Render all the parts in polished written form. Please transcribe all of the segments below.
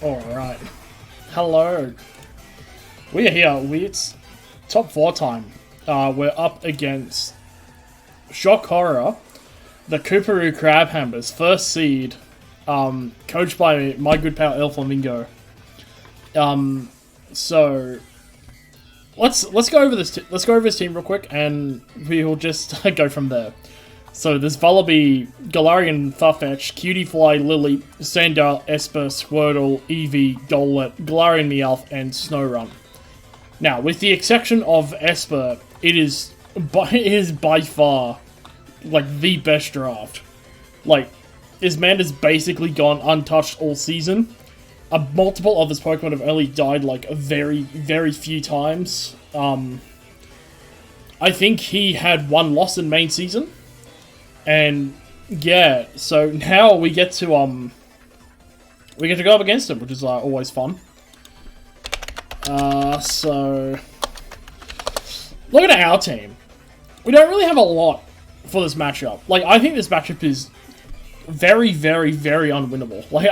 Alright. Hello. We are here. It's top 4 time. We're up against Shock Horror, the Cooparoo Crabhammers, first seed, coached by my good pal El Flamingo. So let's go over this. Let's go over this team real quick, and we will just go from there. So there's Vullaby, Galarian, Farfetch, Cutiefly, Lily, Sandile, Esper, Squirtle, Eevee, Golett, Galarian Meowth, and Snorunt. Now, with the exception of Esper, it is by far like the best draft. Like, his man has basically gone untouched all season. Multiple of his Pokemon have only died like very, very few times. I think he had one loss in main season. And yeah, so now we get to go up against him, which is always fun. So look at our team. We don't really have a lot for this matchup. Like, I think this matchup is very, very, very unwinnable. Like,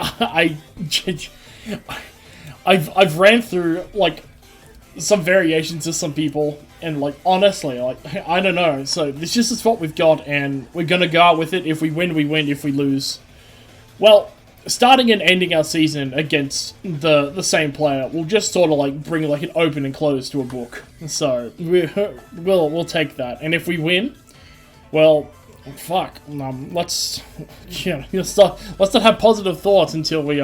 I've ran through like some variations of some people, and like honestly, like I don't know. So this just is what we've got, and we're gonna go out with it. If we win, we win. If we lose, well, starting and ending our season against the same player will just sort of like bring like an open and close to a book. So we'll take that, and if we win, well, fuck. Let's not have positive thoughts until we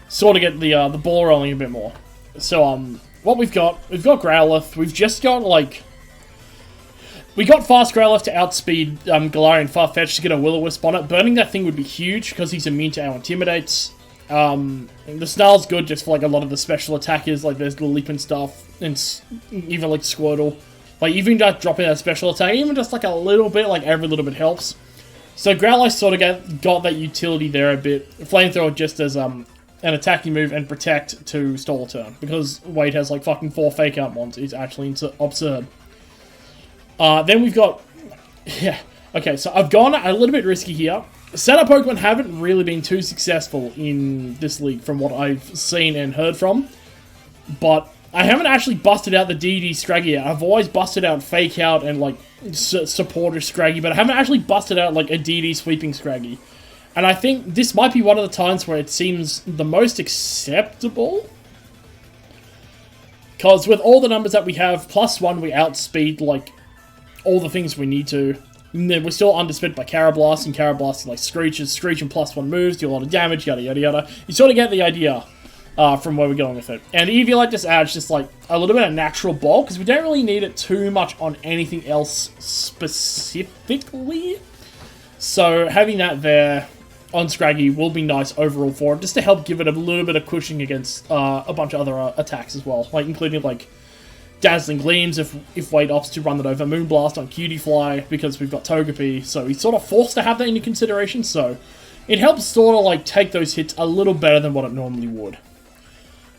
sort of get the ball rolling a bit more. So what we've got Growlithe. We've just got we got fast Growlithe to outspeed Galarian Farfetch to get a Will-O-Wisp on it. Burning that thing would be huge because he's immune to our Intimidates. The Snarl's good just for like a lot of the special attackers, like there's the Leap and stuff, and even like Squirtle. Like even just dropping that special attack, even just like a little bit, like every little bit helps. So Growlithe sort of got that utility there a bit. Flamethrower just as an attacking move, and Protect to stall a turn. Because Wade has like fucking 4 Fake Out mons. It's actually absurd. Then we've got... Yeah. Okay, so I've gone a little bit risky here. Setup Pokemon haven't really been too successful in this league from what I've seen and heard from. But I haven't actually busted out the DD Scraggy yet. I've always busted out Fake Out and like Supporter Scraggy, but I haven't actually busted out like a DD Sweeping Scraggy. And I think this might be one of the times where it seems the most acceptable. Because with all the numbers that we have, +1, we outspeed, like, all the things we need to. And then we're still undersped by Carablast, and Carablast, like, Screech and +1 moves, do a lot of damage, yada yada yada. You sort of get the idea from where we're going with it. And Eevee just adds just, like, a little bit of natural bulk, because we don't really need it too much on anything else specifically. So having that there on Scraggy will be nice overall for it, just to help give it a little bit of cushioning against a bunch of other attacks as well, like including like Dazzling Gleams if Wade opts to run that over, Moonblast on Cutiefly because we've got Togepi, so he's sort of forced to have that into consideration, so it helps sort of like take those hits a little better than what it normally would.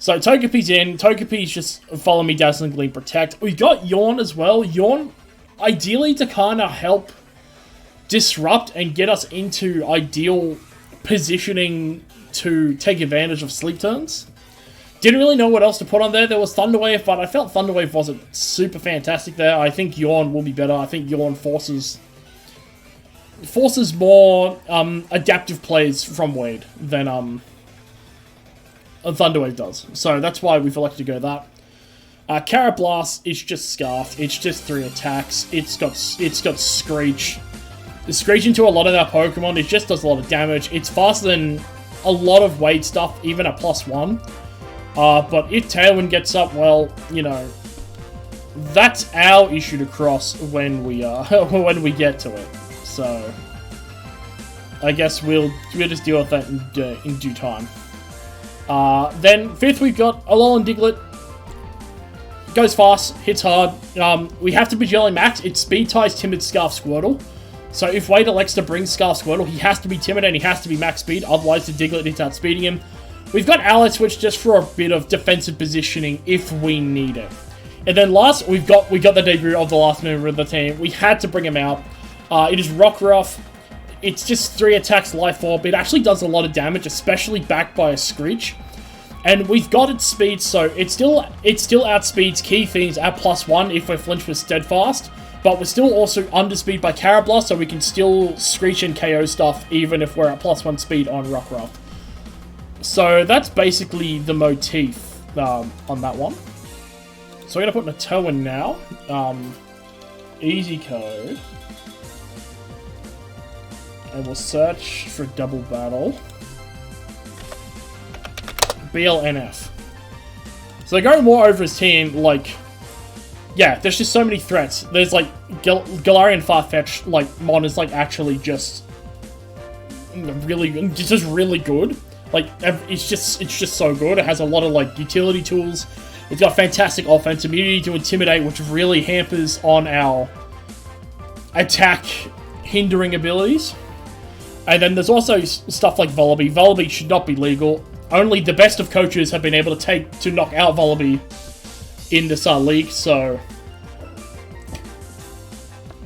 So Togepi's in, Togepi's just follow me, Dazzling Gleam, Protect. We've got Yawn as well. Yawn, ideally to kind of help disrupt and get us into ideal positioning to take advantage of sleep turns. Didn't really know what else to put on there. There was Thunderwave, but I felt Thunderwave wasn't super fantastic there. I think Yawn will be better. I think Yawn forces more adaptive plays from Wade than Thunderwave does. So that's why we've elected to go that. Carablast is just Scarfed. It's just 3 attacks. It's got Screech. The Screech into a lot of our Pokemon, it just does a lot of damage. It's faster than a lot of Wade stuff, even at +1. But if Tailwind gets up, well, you know, that's our issue to cross when we get to it. So I guess we'll just deal with that in due time. Then 5th we've got Alolan Diglett. Goes fast, hits hard. We have to be Jelly Max. It's Speed ties Timid Scarf Squirtle. So if Wade elects to bring Scarf Squirtle, he has to be timid and he has to be max speed, otherwise the Diglett is outspeeding him. We've got Ally Switch just for a bit of defensive positioning if we need it. And then last, we got the debut of the last member of the team. We had to bring him out. It is Rockruff. It's just 3 attacks, Life Orb. It actually does a lot of damage, especially backed by a Screech. And we've got its speed, so it still outspeeds key things at +1 if we're flinched with Steadfast, but we're still also underspeed by Carablast, so we can still screech and KO stuff even if we're at +1 speed on Rockruff. So that's basically the motif on that one. So we're going to put in a toe in now. Easy code. And we'll search for double battle. BLNF. So they're going more over his team, like... Yeah, there's just so many threats. There's, like, Galarian Farfetch, like, Mon is, like, actually just... really good. Like, it's just so good. It has a lot of, like, utility tools. It's got fantastic offense, immunity to Intimidate, which really hampers on our attack hindering abilities. And then there's also stuff like Vullaby. Vullaby should not be legal. Only the best of coaches have been able to knock out Vullaby in this league, so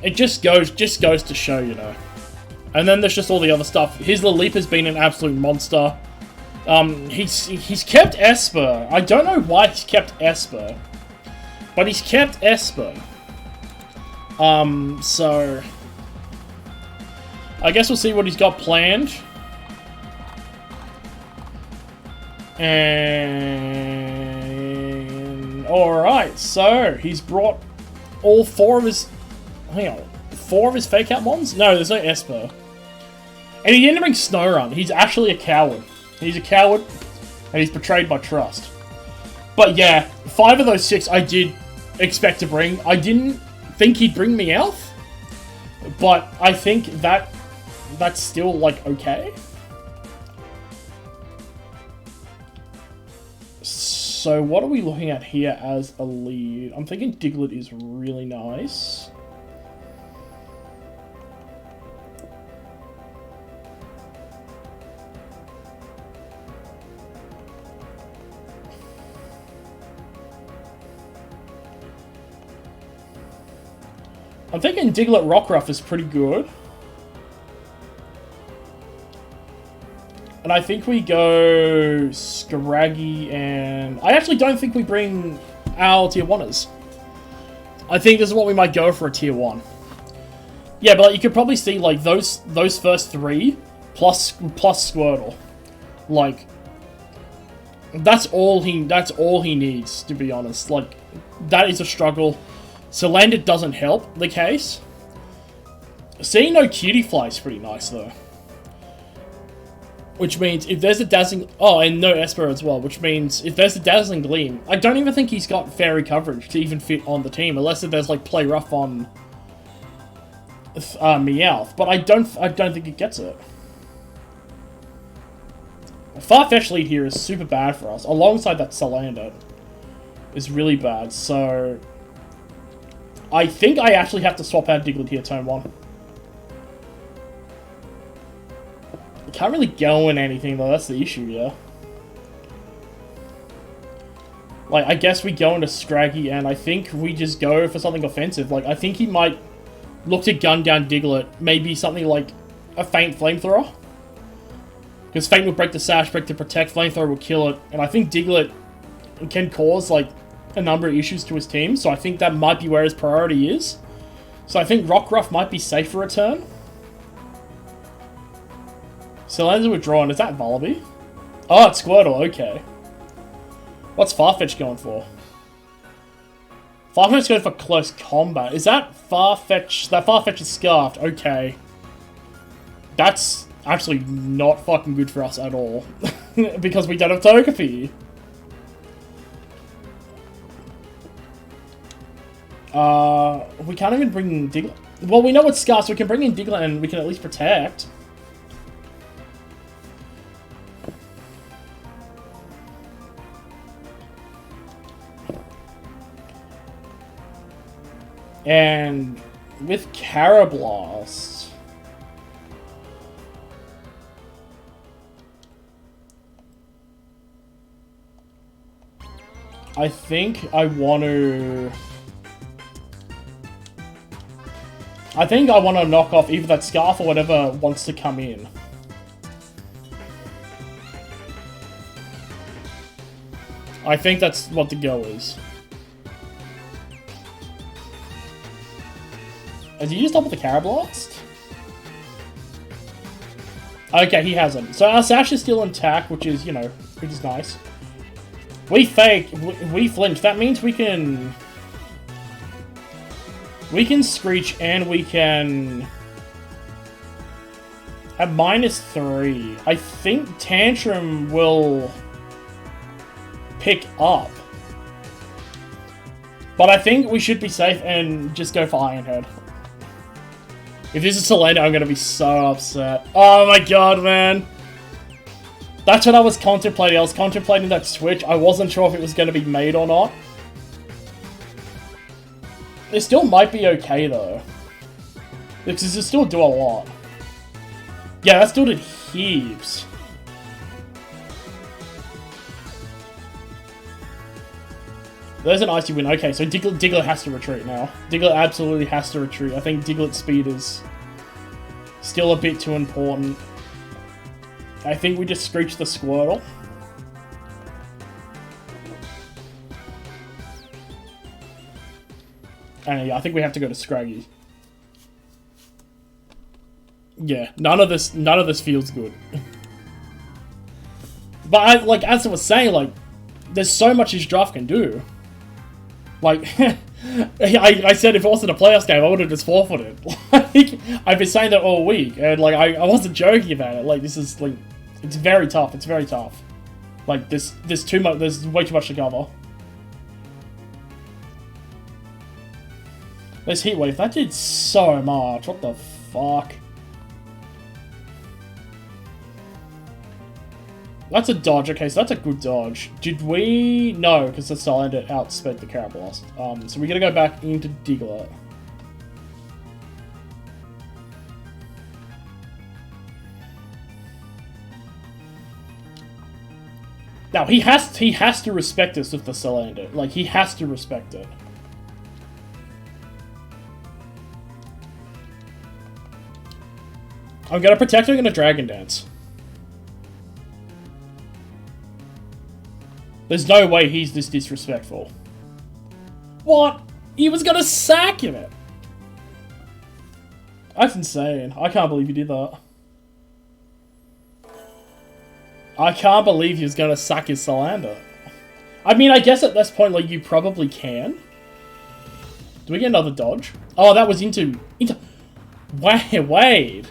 it just goes to show, you know. And then there's just all the other stuff. His Leap has been an absolute monster. He's kept Esper. I don't know why he's kept Esper, but he's kept Esper. So I guess we'll see what he's got planned. And alright, so he's brought all four of his Fake Out Mons? No, there's no Esper. And he didn't bring Snorunt. He's actually a coward. He's a coward, and he's betrayed my trust. But yeah, 5 of those 6 I did expect to bring. I didn't think he'd bring Meowth, but I think that's still, like, okay. So what are we looking at here as a lead? I'm thinking Diglett is really nice. I'm thinking Diglett Rockruff is pretty good. And I think we go Scraggy and... I actually don't think we bring our Tier 1ers. I think this is what we might go for a Tier 1. Yeah, but like, you could probably see like those first 3 plus Squirtle. Like, that's all he needs, to be honest. Like, that is a struggle. Salander doesn't help the case. Seeing no Cutie Fly is pretty nice though. Which means if there's a Dazzling... Oh, and no Esper as well. Which means if there's a Dazzling Gleam... I don't even think he's got Fairy coverage to even fit on the team. Unless there's, like, Play Rough on... Meowth. But I don't think it gets it. Farfetch lead here is super bad for us. Alongside that Salander is really bad. So... I think I actually have to swap out Diglett here turn 1. Can't really go in anything though, that's the issue, yeah. Like, I guess we go into Scraggy and I think we just go for something offensive. Like, I think he might look to gun down Diglett. Maybe something like a Faint Flamethrower. Because Faint will break the Sash, break the Protect, Flamethrower will kill it. And I think Diglett can cause, like, a number of issues to his team. So I think that might be where his priority is. So I think Rockruff might be safe for a turn. Saland's withdrawn. Is that Vullaby? Oh, it's Squirtle. Okay. What's Farfetch going for? Farfetch's going for close combat. Is that Farfetch? That Farfetch is Scarfed. Okay. That's actually not fucking good for us at all. Because we don't have Togepi. We can't even bring in Diglett. Well, we know it's Scarf, so we can bring in Diglett and we can at least protect. And with Carablast, I think I want to knock off either that Scarf or whatever wants to come in. I think that's what the go is. Did you just double the Carablast? Okay, he hasn't. So our Sash is still intact, which is, you know, which is nice. We flinch. That means we can Screech and we can have -3. I think Tantrum will pick up. But I think we should be safe and just go for Iron Head. If this is Selena, I'm gonna be so upset. Oh my god, man. That's what I was contemplating. I was contemplating that switch. I wasn't sure if it was gonna be made or not. It still might be okay, though. Because it still do a lot. Yeah, that still did heaps. There's an icy win. Okay, so Diglett has to retreat now. Diglett absolutely has to retreat. I think Diglett's speed is still a bit too important. I think we just Screech the Squirtle. And yeah, I think we have to go to Scraggy. Yeah, none of this feels good. But as I was saying, like, there's so much his draft can do. Like, I said if it wasn't a playoffs game, I would have just forfeited. Like, I've been saying that all week, and like, I wasn't joking about it. Like, this is like, it's very tough. It's very tough. Like, there's way too much to cover. This Heat Wave, that did so much. What the fuck? That's a dodge. Okay, so that's a good dodge. Did we? No, because the Cylinder outsped the Carablast. So we're gonna go back into Diglett. Now he has to respect us with the Cylinder. Like, he has to respect it. I'm gonna protect her. I'm gonna Dragon Dance. There's no way he's this disrespectful. What? He was gonna sack him it. That's insane. I can't believe he did that. I can't believe he was gonna sack his Salander. I mean, I guess at this point, like, you probably can. Do we get another dodge? Oh, that was into... Wade.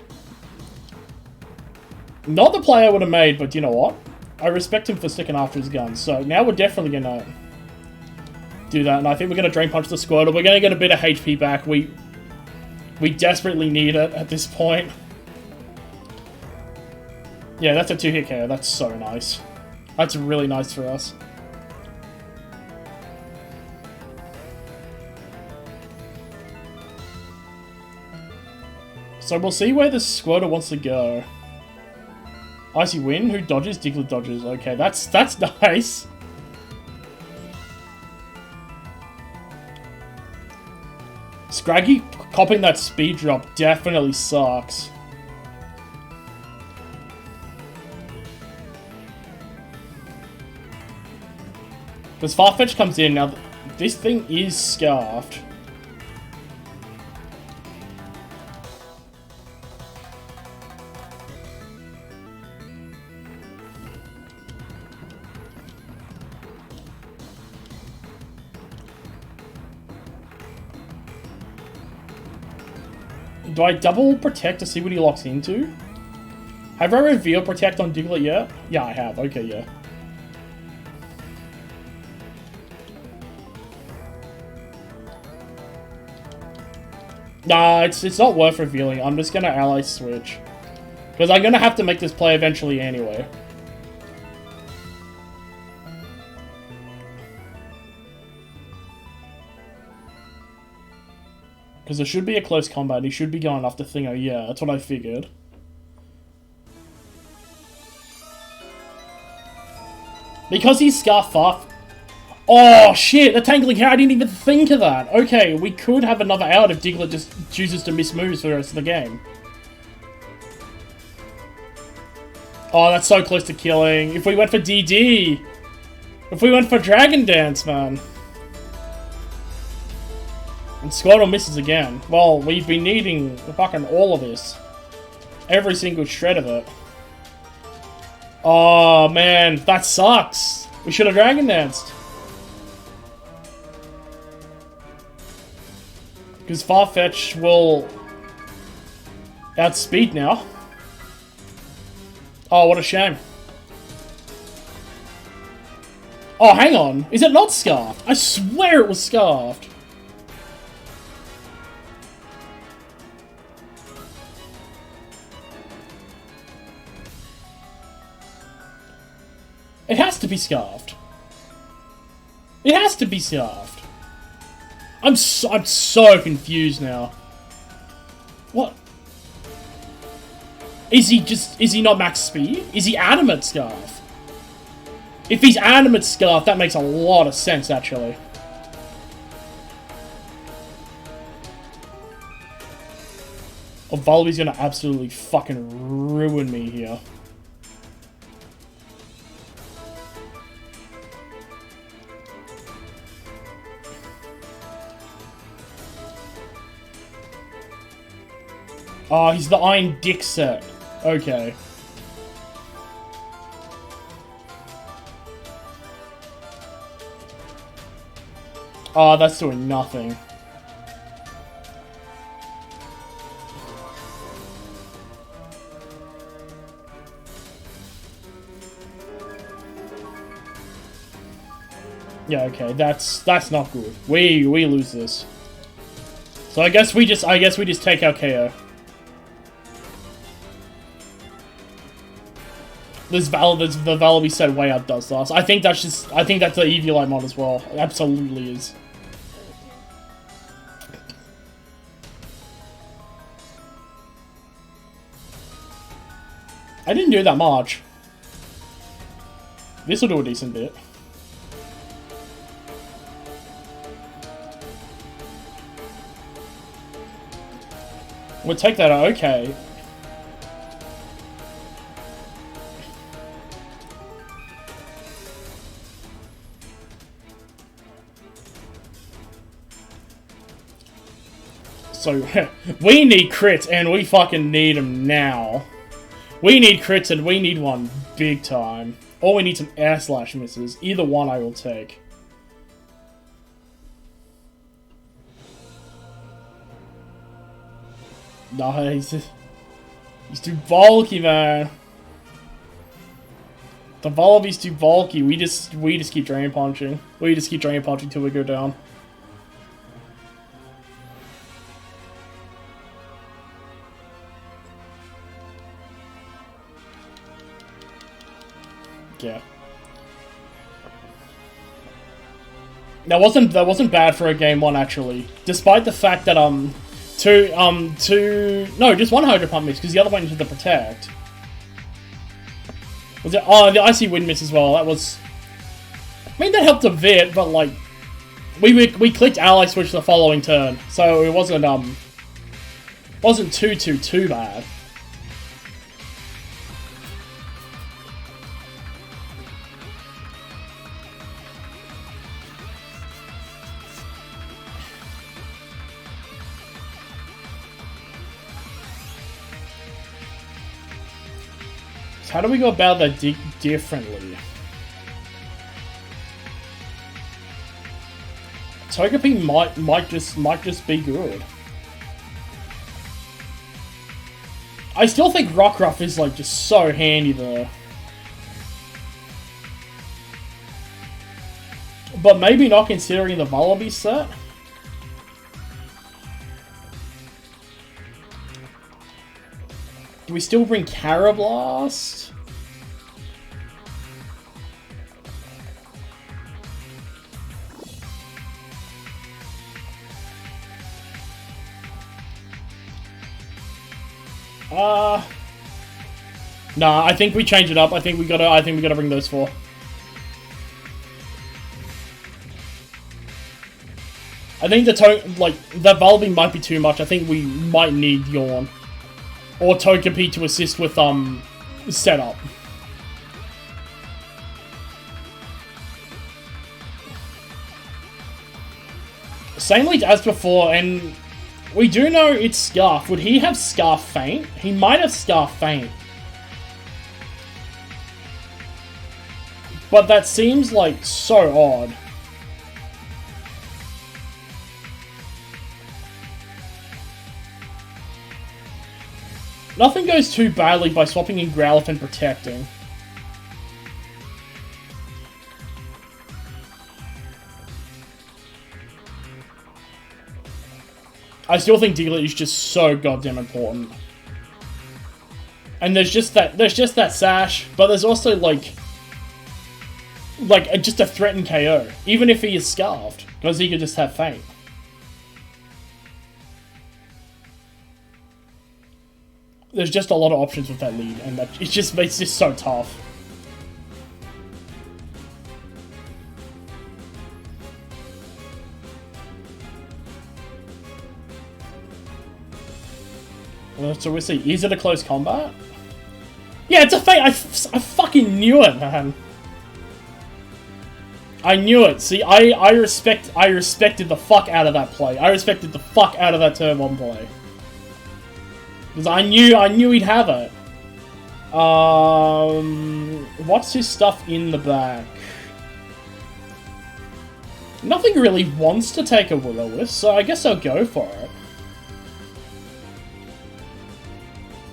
Not the play I would have made, but you know what? I respect him for sticking after his gun. So now we're definitely going to do that. And I think we're going to Drain Punch the Squirtle. We're going to get a bit of HP back. We desperately need it at this point. Yeah, that's a 2-hit KO. That's so nice. That's really nice for us. So we'll see where the Squirtle wants to go. Icy Wind? Who dodges? Diglett dodges. Okay, that's nice. Scraggy copping that speed drop definitely sucks. Because Farfetch comes in. Now, this thing is scarfed. Do I double protect to see what he locks into? Have I revealed protect on Diglett yet? Yeah, I have. Okay, yeah. Nah, it's not worth revealing. I'm just gonna ally switch. Because I'm gonna have to make this play eventually anyway. Because there should be a close combat. He should be going after Thingo. Yeah, that's what I figured. Because he's Scarf Fuff. Oh, shit! The Tangling Hair! I didn't even think of that! Okay, we could have another out if Diglett just chooses to miss moves for the rest of the game. Oh, that's so close to killing. If we went for DD... If we went for Dragon Dance, man. And Squirtle misses again. Well, we've been needing fucking all of this. Every single shred of it. Oh, man. That sucks. We should have Dragon Danced. Because Farfetch will outspeed now. Oh, what a shame. Oh, hang on. Is it not Scarfed? I swear it was Scarfed. It has to be Scarfed. It has to be Scarfed. I'm so confused now. What? Is he not max speed? Is he animate Scarf? If he's animate Scarf, that makes a lot of sense, actually. Oh, Vullaby's gonna absolutely fucking ruin me here. Oh, he's the Iron Dick set. Okay. Oh, that's doing nothing. Yeah, okay, that's not good. We lose this. So I guess we just take our KO. The Vullaby set way outdoes us. I think that's the Eviolite mod as well. It absolutely is. I didn't do that much. This will do a decent bit. We'll take that out, okay. So, we need crits, and we fucking need them now. We need crits, and we need one big time. Or we need some air slash misses. Either one I will take. No, he's too bulky, man. The Vullaby's too bulky. We just keep drain punching. We just keep drain punching till we go down. Yeah. That wasn't bad for a game one, actually. Despite the fact that no, just one Hydro Pump miss because the other one did the protect. Was it? Oh, the Icy Wind miss as well. That was. I mean, that helped a bit, but like, we clicked Ally Switch the following turn, so it wasn't too bad. How do we go about that differently? Togepi might just be good. I still think Rockruff is like just so handy though. But maybe not considering the Vullaby set. Do we still bring Carablast? Nah, I think we change it up. I think we gotta bring those four. I think the Vullaby might be too much. I think we might need Yawn. Or Togepi to assist with, setup. Same lead as before, and we do know it's Scarf. Would he have Scarf Feint? He might have Scarf Feint. But that seems like so odd. Nothing goes too badly by swapping in Growlithe and protecting. I still think Diglett is just so goddamn important. And there's just that Sash, but there's also like just a threatened KO, even if he is Scarfed, because he could just have Feint. There's just a lot of options with that lead, and it's just so tough. So we'll see. Is it a close combat? Yeah, it's a Feint. I fucking knew it, man. I knew it. See, I respected the fuck out of that play. I respected the fuck out of that turn 1 play. Because I knew he'd have it. What's his stuff in the back? Nothing really wants to take a Will-O-Wisp, so I guess I'll go for it.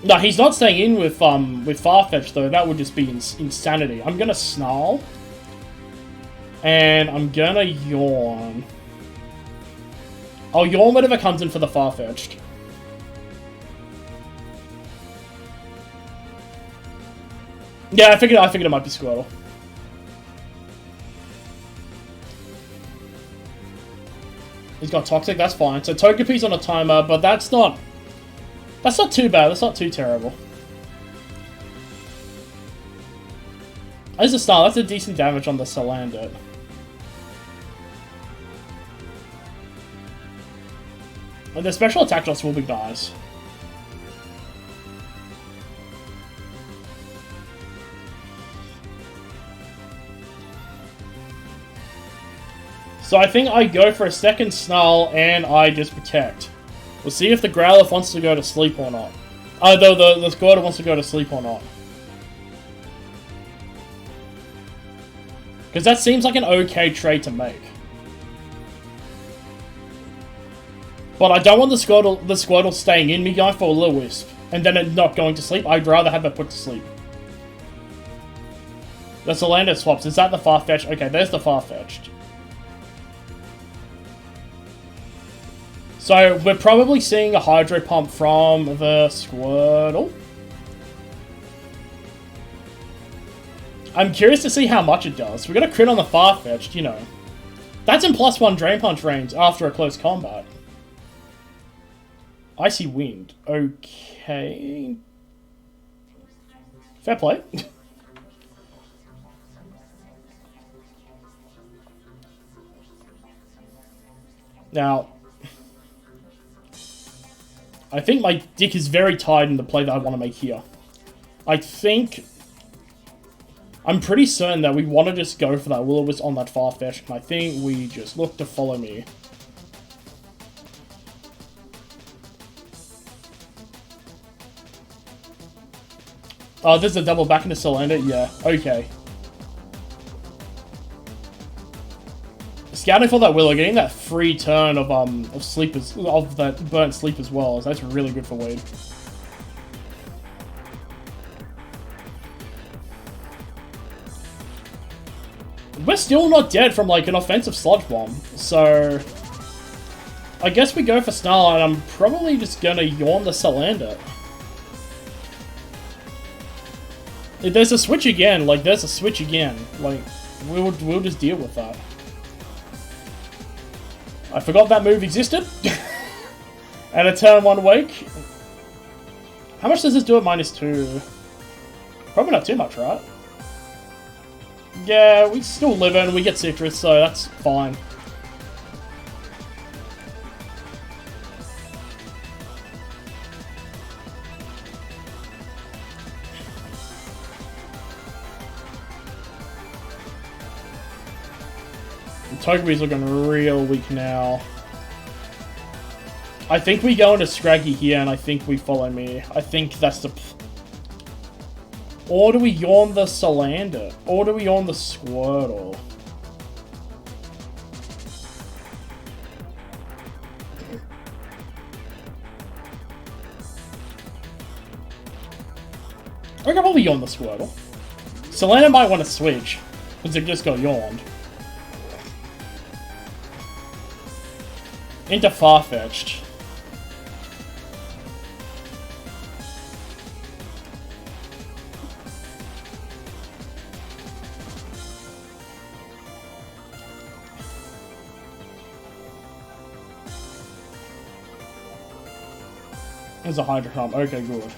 No, he's not staying in with Farfetch though. That would just be insanity. I'm gonna Snarl. And I'm gonna Yawn. I'll Yawn whatever comes in for the Farfetch'd. Yeah, I figured it might be Squirtle. He's got Toxic, that's fine. So Togepi's on a timer, but that's not too bad, that's not too terrible. As a start, that's a decent damage on the Salandit. And the special attack shots will be nice. So I think I go for a second Snarl and I just protect. We'll see if the Growlithe wants to go to sleep or not. The Squirtle wants to go to sleep or not. Because that seems like an okay trade to make. But I don't want the Squirtle staying in me going for a Will-O-Wisp. And then it not going to sleep. I'd rather have it put to sleep. The Salandit swaps. Is that the Farfetch'd? Okay, there's the Farfetch'd. So, we're probably seeing a Hydro Pump from the Squirtle. I'm curious to see how much it does. We got a crit on the Farfetch'd, you know. That's in +1 Drain Punch range after a close combat. Icy Wind. Okay. Fair play. Now, I think my dick is very tied in the play that I want to make here. I'm pretty certain that we want to just go for that Will-O-Wisp on that Farfetch, and I think we just look to follow me. Oh, there's a double back into Salandit? Yeah, okay. Scouting for that Willow, getting that free turn of sleepers, of that burnt sleep as well, so that's really good for Wade. We're still not dead from like an offensive Sludge Bomb, so I guess we go for Snarl, and I'm probably just gonna Yawn the Salandit. If there's a switch again, like we'll just deal with that. I forgot that move existed. And a turn 1 wake. How much does this do at -2? Probably not too much, right? Yeah, we still live in, we get Citrus, so that's fine. Togepi's looking real weak now. I think we go into Scraggy here, and I think we follow me. I think that's the... Or do we yawn the Salander? Or do we yawn the Squirtle? I can probably yawn the Squirtle. Salander might want to switch, because it just got yawned. Into Farfetch'd. There's a Hydro Pump. Okay, good.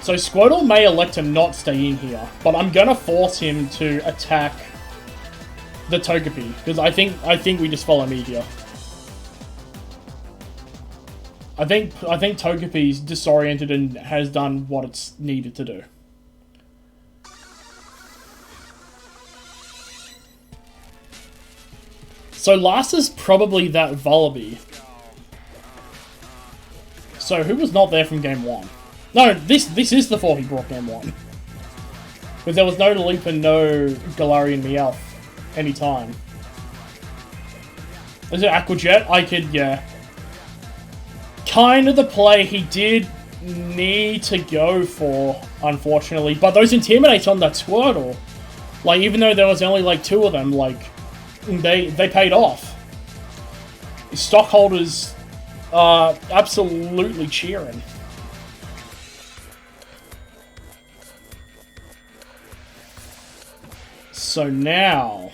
So Squirtle may elect to not stay in here, but I'm gonna force him to attack the Togepi, because I think we just follow me here. I think Togepi's disoriented and has done what it's needed to do. So last is probably that Vullaby. So who was not there from game 1? No, this is the 4 he brought game 1. But there was no Leap and no Galarian Meowth anytime. Is it Aqua Jet? I could, yeah. Kind of the play he did need to go for, unfortunately. But those Intimidates on that Squirtle, like, even though there was only, like, 2 of them, like, they paid off. Stockholders are absolutely cheering. So now,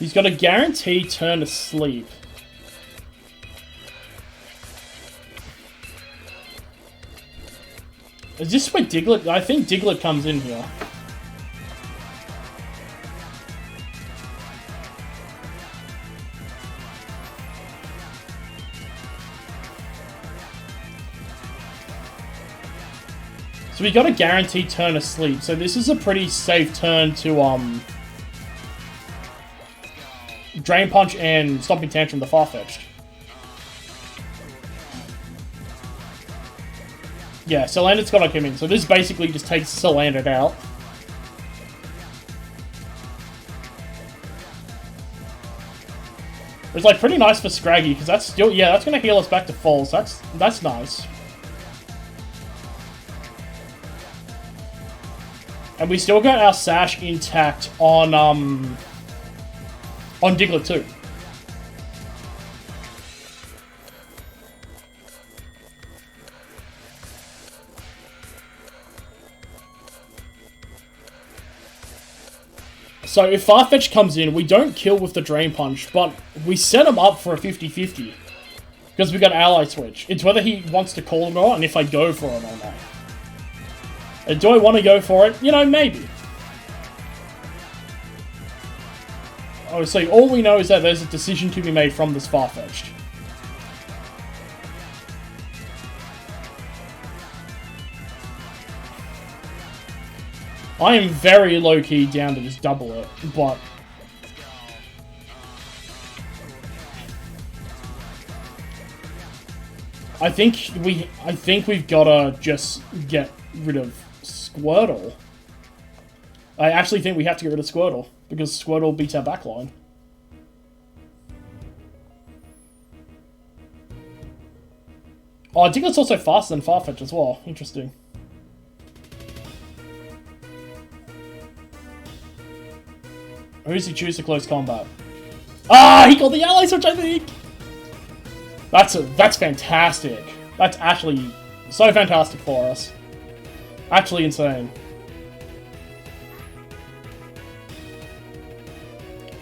he's got a guaranteed turn to sleep. Is this where Diglett... I think Diglett comes in here. So we got a guaranteed turn of sleep. So this is a pretty safe turn to Drain Punch and Stomping Tantrum the Farfetch'd. Yeah, Salander's gotta come in. So this basically just takes Salander out. It's like pretty nice for Scraggy, because that's still, yeah, that's gonna heal us back to full, so that's nice. And we still got our Sash intact on Diglett too. So if Farfetch'd comes in, we don't kill with the Drain Punch, but we set him up for a 50-50. Because we got Ally Switch. It's whether he wants to call him or not, and if I go for it or not. And do I want to go for it? You know, maybe. Oh, so all we know is that there's a decision to be made from this Farfetch'd. I am very low-key down to just double it, but... I think we've gotta just get rid of Squirtle. I actually think we have to get rid of Squirtle, because Squirtle beats our backline. Oh, I think it's also faster than Farfetch'd as well. Interesting. Who does he choose to close combat? Ah, he got the ally switch, I think! That's fantastic. That's actually so fantastic for us. Actually insane.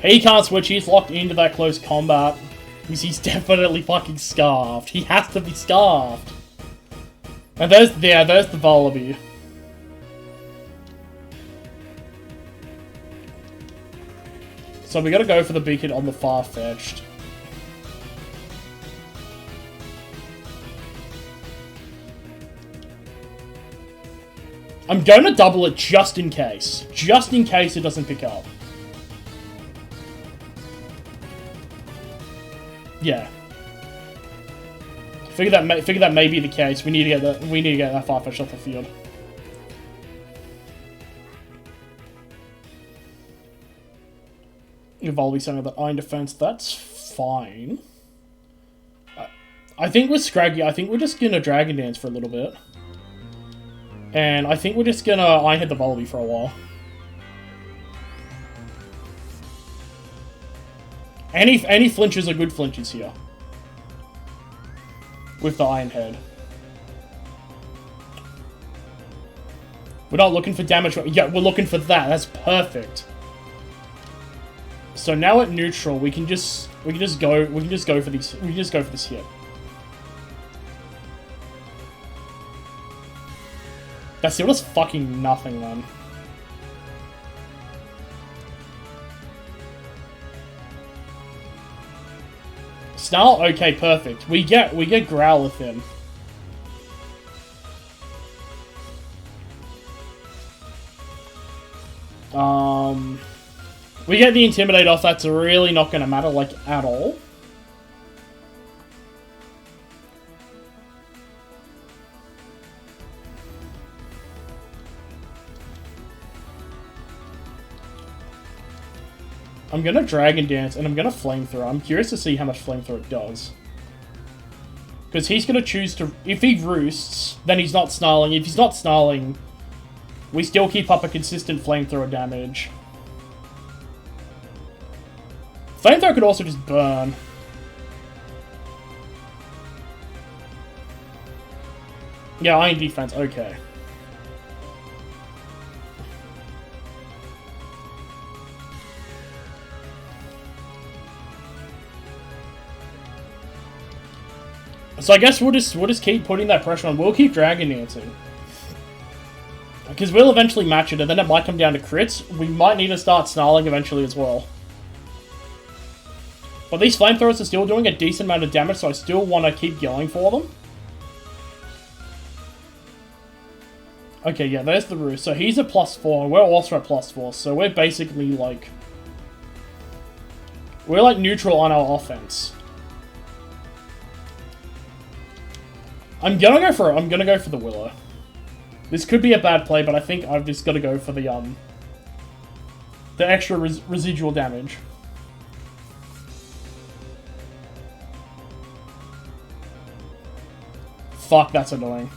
He can't switch, he's locked into that close combat. Because he's definitely fucking scarfed. He has to be scarfed. And there's the Vullaby. So we gotta go for the beacon on the Farfetch'd. I'm going to double it just in case. Just in case it doesn't pick up. Yeah. Figure that may be the case. We need to get that. We need to get that Farfetch'd off the field. Vullaby saying that Iron Defense. That's fine. I think with Scraggy, I think we're just gonna Dragon Dance for a little bit. And I think we're just gonna Ironhead the Vullaby for a while. Any flinches are good flinches here. With the Ironhead. We're not looking for damage. Yeah, we're looking for that. That's perfect. So now at neutral, we can just go for this hit. That still does fucking nothing, man. Snarl? Okay, perfect. We get Growl with him. We get the Intimidate off, that's really not gonna matter, like, at all. I'm gonna Dragon Dance, and I'm gonna Flamethrower. I'm curious to see how much Flamethrower it does. Because he's gonna choose to... If he roosts, then he's not snarling. If he's not snarling, we still keep up a consistent Flamethrower damage. Flamethrower could also just burn. Yeah, Iron Defense, okay. So I guess we'll just keep putting that pressure on. We'll keep Dragon Dancing. Because we'll eventually match it, and then it might come down to crits. We might need to start snarling eventually as well. But these Flamethrowers are still doing a decent amount of damage, so I still want to keep going for them. Okay, yeah, there's the roost. So he's a +4, and we're also a +4, so we're basically like... We're like neutral on our offense. I'm gonna go for the Willow. This could be a bad play, but I think I've just got to go for the extra residual damage. Fuck, that's annoying.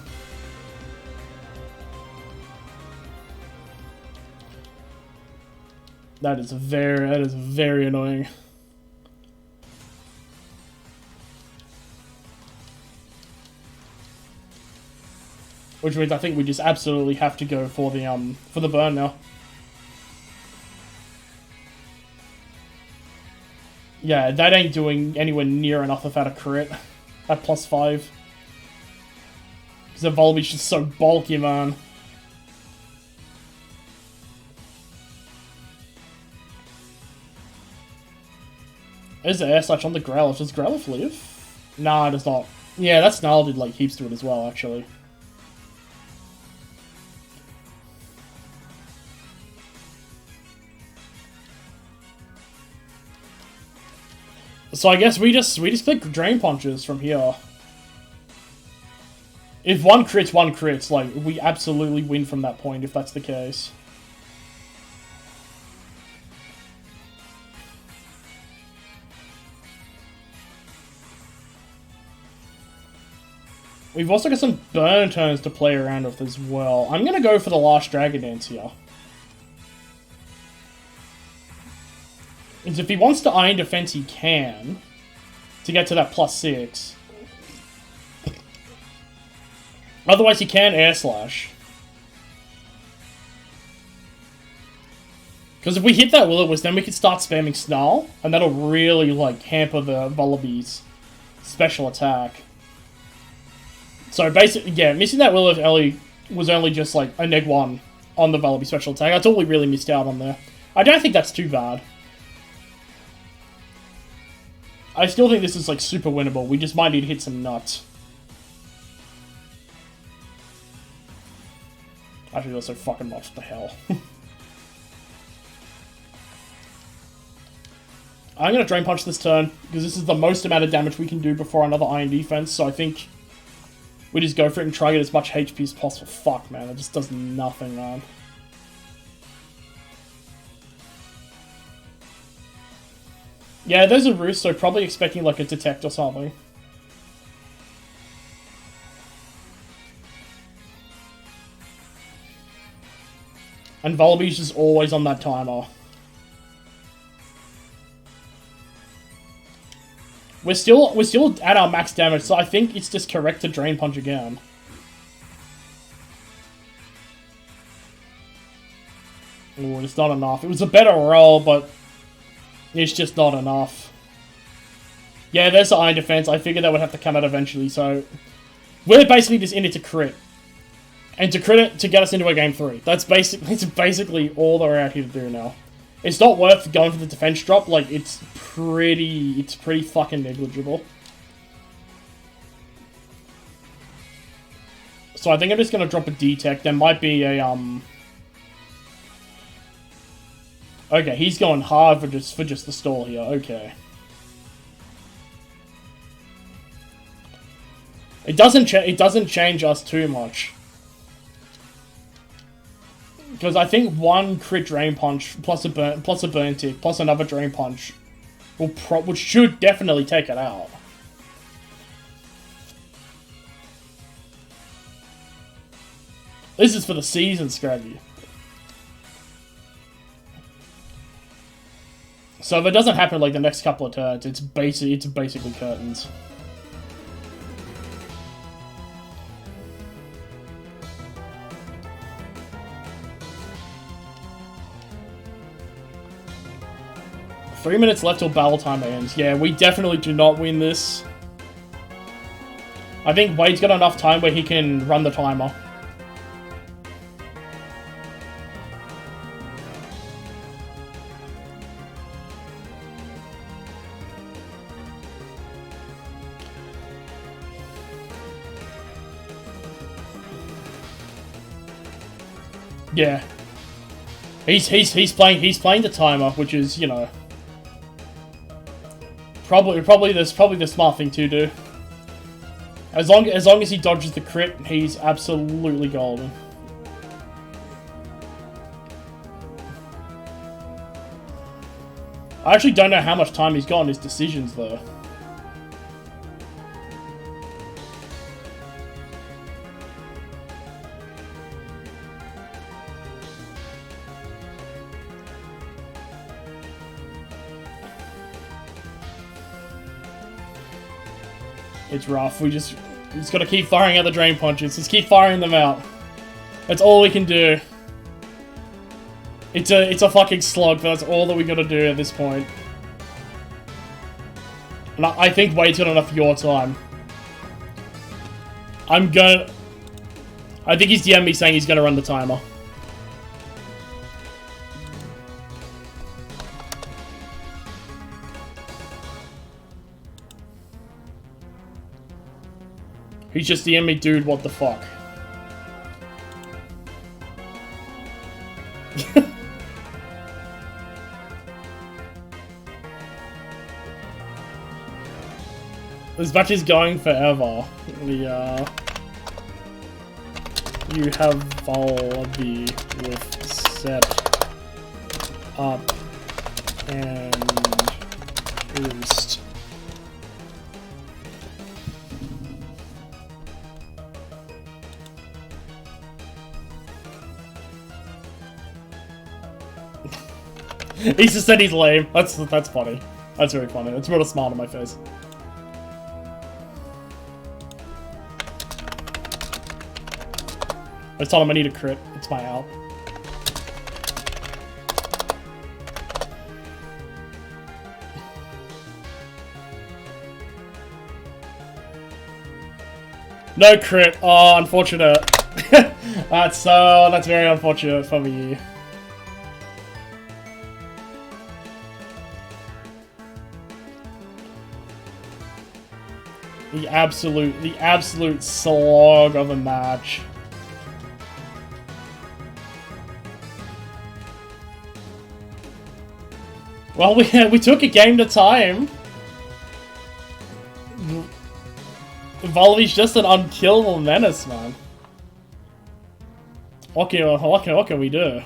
That is very annoying. Which means I think we just absolutely have to go for the burn now. Yeah, that ain't doing anywhere near enough without a crit at +5. Because the Vullaby's just so bulky, man. There's the air slash on the Growlithe. Does Growlithe live? Nah, it does not. Yeah, that Snarl did like heaps to it as well, actually. So I guess we just click Drain Punches from here. If one crits, like, we absolutely win from that point, if that's the case. We've also got some burn turns to play around with as well. I'm gonna go for the last Dragon Dance here. Because if he wants to Iron Defense, he can. To get to that +6. Otherwise, he can Air Slash. Because if we hit that Will-O-Wisp, then we can start spamming Snarl. And that'll really, like, hamper the Vullaby's special attack. So basically, yeah, missing that Will-O-Wisp was only just, like, a -1 on the Vullaby special attack. That's all we really missed out on there. I don't think that's too bad. I still think this is, like, super winnable. We just might need to hit some nuts. Actually, that's so fucking much. What the hell? I'm gonna Drain Punch this turn, because this is the most amount of damage we can do before another Iron Defense, so I think we just go for it and try to get as much HP as possible. Fuck, man, it just does nothing, man. Yeah, there's a Roost, so probably expecting like a Detect or something. And Vullaby's just always on that timer. We're still at our max damage, so I think it's just correct to Drain Punch again. Ooh, it's not enough. It was a better roll, but it's just not enough. Yeah, there's the Iron Defense. I figured that would have to come out eventually, so we're basically just in it to crit. And to crit it to get us into a game 3. That's basically all that we're out here to do now. It's not worth going for the defense drop, like, it's pretty fucking negligible. So I think I'm just gonna drop a D-Tech. There might be a, Okay, he's going hard for just the stall here, okay. It doesn't change us too much. Because I think one crit Drain Punch plus a burn tick plus another Drain Punch which should definitely take it out. This is for the season, Scraggy. So if it doesn't happen like the next couple of turns, it's basically curtains. Three minutes left till battle time ends. Yeah, we definitely do not win this. I think Wade's got enough time where he can run the timer. Yeah. He's playing the timer, which is, you know, probably the smart thing to do. As long as he dodges the crit, he's absolutely golden. I actually don't know how much time he's got on his decisions though. It's rough. We just gotta keep firing out the Drain Punches. Just keep firing them out. That's all we can do. It's a fucking slog, but that's all that we gotta do at this point. And I think Wade's got enough of your time. I think he's DM'd me saying he's gonna run the timer. He's just DM'd me, dude, what the fuck? This match is going forever. You have Vullaby with set up and boost. He just said he's lame. That's funny. That's very funny. That's brought a smile to my face. I told him I need a crit. It's my out. No crit. Oh, unfortunate. That's very unfortunate for me. The absolute slog of a match. Well, we took a game to time. Vullaby's just an unkillable menace, man. What can we do?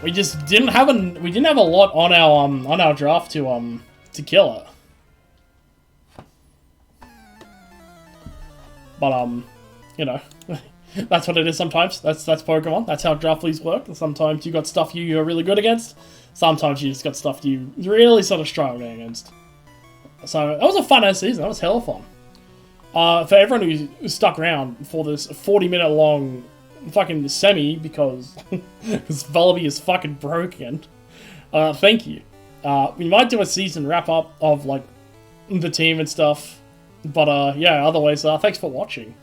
We just didn't have a lot on our draft to kill it. But you know, that's what it is sometimes. That's Pokemon. That's how draft leagues work. Sometimes you got stuff you're really good against. Sometimes you just got stuff you really sort of struggle against. So that was a fun ass season. That was hella fun. For everyone who stuck around for this 40-minute long fucking semi because Vullaby is fucking broken. Thank you. We might do a season wrap up of like the team and stuff. But yeah, otherwise, thanks for watching.